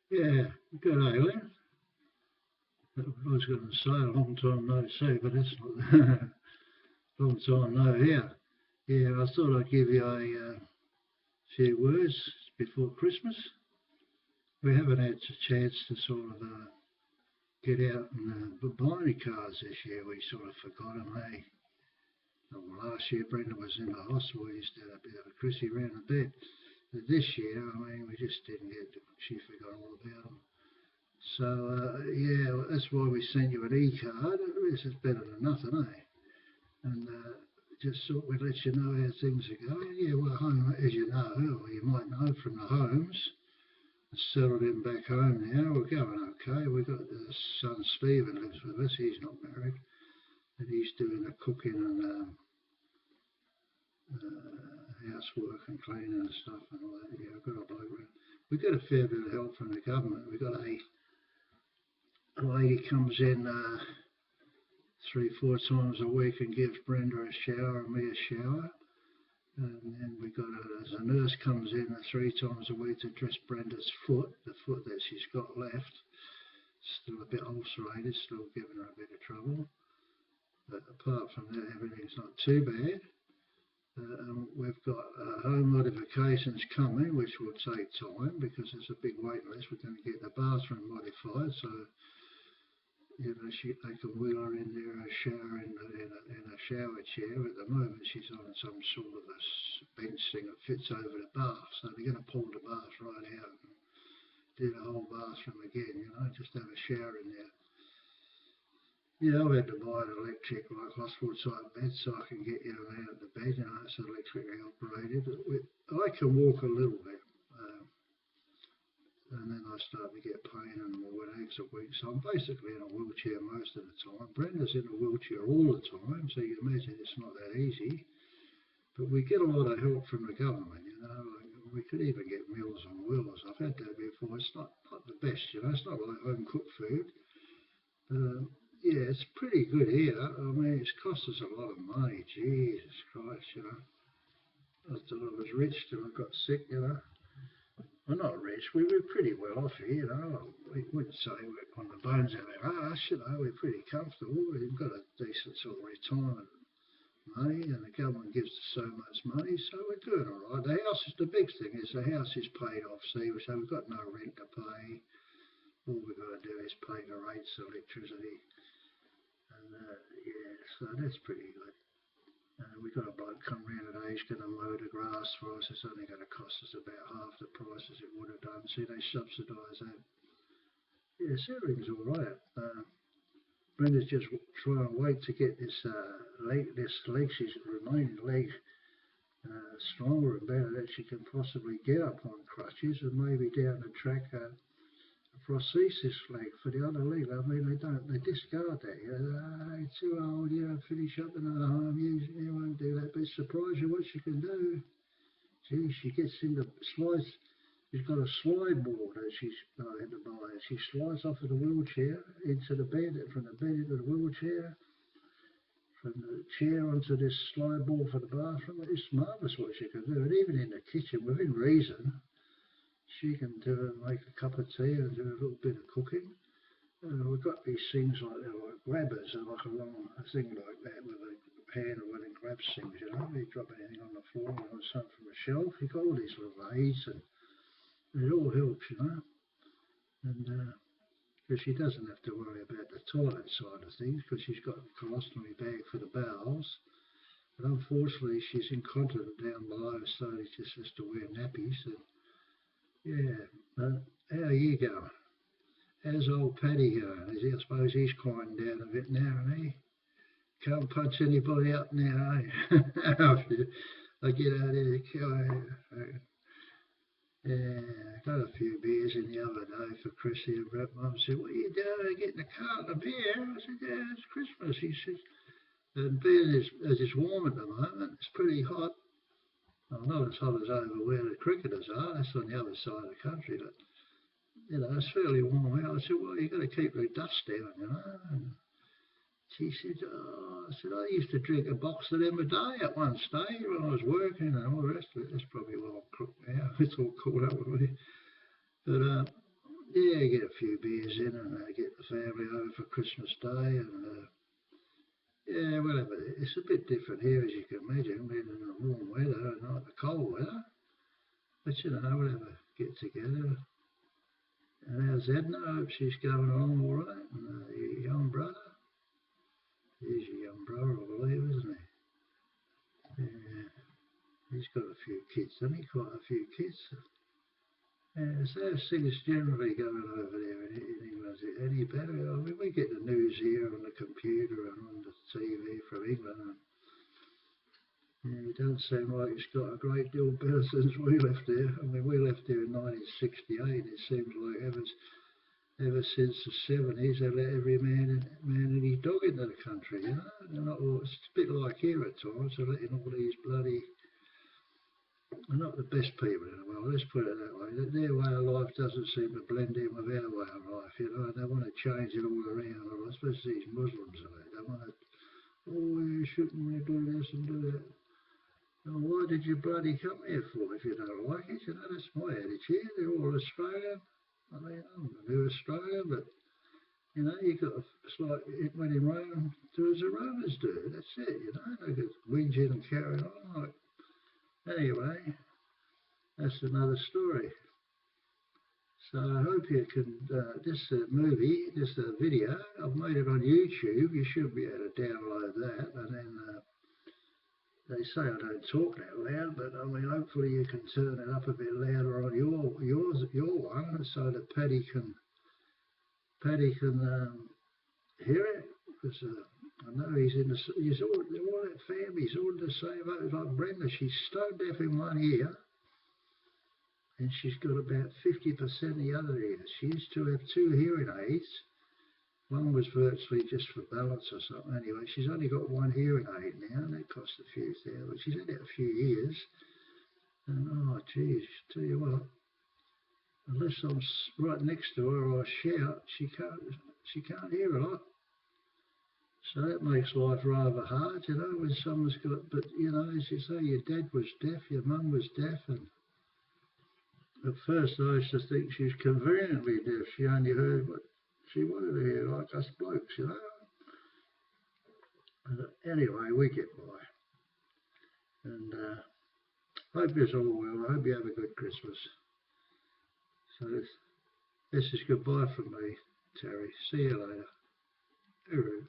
Yeah, good day, Len. I was going to say a long time no see, but it's not long time no here. Yeah, I thought I'd give you a few words before Christmas. We haven't had a chance to sort of get out and buy any cars this year. We sort of forgot them, hey? Well, last year Brenda was in the hospital. We used to have a bit of a Chrissy round the bed. But this year, I mean, we just didn't get. She forgot all about them. So yeah, that's why we sent you an e-card. This is better than nothing, eh? And just thought we'd let you know how things are going. Yeah, we're home, as you know, or you might know from the homes. Settled in back home now. We're going okay. We've got the son Stephen lives with us. He's not married, and he's doing the cooking and housework and cleaning and stuff and all that. Yeah, I've got a bloke. We got a fair bit of help from the government. We got a lady comes in 3, 4 times a week and gives Brenda a shower and me a shower. And then we got as a nurse comes in 3 times a week to dress Brenda's foot, the foot that she's got left. Still a bit ulcerated, still giving her a bit of trouble. But apart from that, everything's not too bad. We've got home modifications coming, which will take time because there's a big wait list. We're going to get the bathroom modified, so you know, they can wheel her in there a shower in a shower chair. At the moment, she's on some sort of a bench thing that fits over the bath. So they're going to pull the bath right out and do the whole bathroom again, you know, just have a shower in there. Yeah, I've had to buy an electric, like hospital type bed so I can get you out of the bed, you know, it's electrically operated. I can walk a little bit. And then I start to get pain and more legs a week. So I'm basically in a wheelchair most of the time. Brenda's in a wheelchair all the time, so you can imagine it's not that easy. But we get a lot of help from the government, you know. Like we could even get Meals on Wheels. I've had that before. It's not the best, you know. It's not like home cooked food. But yeah, it's pretty good here. I mean, it's cost us a lot of money. Jesus Christ, you know. I thought I was rich till I got sick, you know. We're not rich. We're pretty well off here, you know. We wouldn't say we're on the bones of our arse, you know. We're pretty comfortable. We've got a decent sort of retirement money, and the government gives us so much money, so we're doing all right. The house is the big thing. Is the house is paid off, see, so we've got no rent to pay. All we've got to do is pay the rates, electricity, and yeah, so that's pretty good. We've got a bloke come round today, he's going to mow the grass for us. It's only going to cost us about half the price as it would have done. See, they subsidise that. Yes, everything's all right. Brenda's just trying to wait to get this leg, she's remaining leg stronger and better that she can possibly get up on crutches and maybe down the track prosthesis leg for the other leg. I mean, they discard that. You know, you're too old, you don't finish up another home, you won't do that. But it's surprising what she can do. Gee, she gets into slides. She's got a slide board that she's had to buy. She slides off of the wheelchair into the bed, from the bed into the wheelchair, from the chair onto this slide board for the bathroom. It's marvellous what she can do. And even in the kitchen, within reason, she can do make a cup of tea and do a little bit of cooking. We've got these things like grabbers, and like a long thing like that with a handle and grabs things, you know. You drop anything on the floor or something from a shelf. You've got all these little aids, and it all helps, you know. And because she doesn't have to worry about the toilet side of things because she's got a colostomy bag for the bowels. But unfortunately, she's incontinent down below, so she just has to wear nappies. And yeah, how are you going? How's old Paddy going? I suppose he's quieting down a bit now, and he can't punch anybody up now, eh? I get out there, yeah, I got a few beers in the other day for Chrissy, and Brett Mum said, "What are you doing? Getting a carton of beer?" I said, "Yeah, it's Christmas." He said, "And being as it's warm at the moment, it's pretty hot. Well, not as hot as over where the cricketers are. That's on the other side of the country, but you know, it's fairly warm out." I said, "Well, you got to keep the dust down, you know." And she said, "Oh," I said, "I used to drink a box of them a day at one stage when I was working and all the rest of it." That's probably why I'm crook now. It's all caught up with me. But yeah, get a few beers in and get the family over for Christmas Day and yeah, whatever. It's a bit different here, as you can imagine, being in the warm weather and not the cold weather. But you know, whatever, get together. And how's Edna? I hope she's going along all right. And your young brother? He's your young brother, I believe, isn't he? Yeah, he's got a few kids, hasn't he? Quite a few kids. Yeah, so how's things generally going over there in England? Is it any better? I mean, we get the news here on the computer and on the TV from England. And it don't seem like it's got a great deal better since we left there. I mean, we left there in 1968. It seems like ever since the 70s, they let every man and his dog into the country, you know. They're not all, it's a bit like here at times, they're letting all these bloody, they're not the best people in the world, let's put it that way. Their way of life doesn't seem to blend in with our way of life, you know, and they want to change it all around, especially these Muslims, they want to, oh, you shouldn't want to do this and do that. Well, why did you bloody come here for if you don't like it? You know, that's my attitude. They're all Australian. I mean, I'm a new Australian, but, you know, you got to, it's like when in Rome, do as the Romans do. That's it, you know. They get whinging and carrying on. Like, anyway, that's another story. So I hope you can, this movie, this video, I've made it on YouTube. You should be able to download that, and then they say I don't talk that loud, but I mean, hopefully you can turn it up a bit louder on your one, so that Paddy can hear it. Because I know he's all that family's all in the same boat like Brenda. She's stone deaf in one ear, and she's got about 50% the other ear. She used to have two hearing aids. One was virtually just for balance or something. Anyway, she's only got one hearing aid now, and that cost a few thousand. She's had it a few years. And oh, geez, tell you what, unless I'm right next to her or I shout, she can't hear a lot. So that makes life rather hard, you know, when someone's got. But you know, as you say, your dad was deaf, your mum was deaf, and at first I used to think she was conveniently deaf. She only heard what she wanted to hear, like us blokes, you know. Anyway, we get by. And hope you're all well. I hope you have a good Christmas. So this is goodbye from me, Terry. See you later. Hooroo.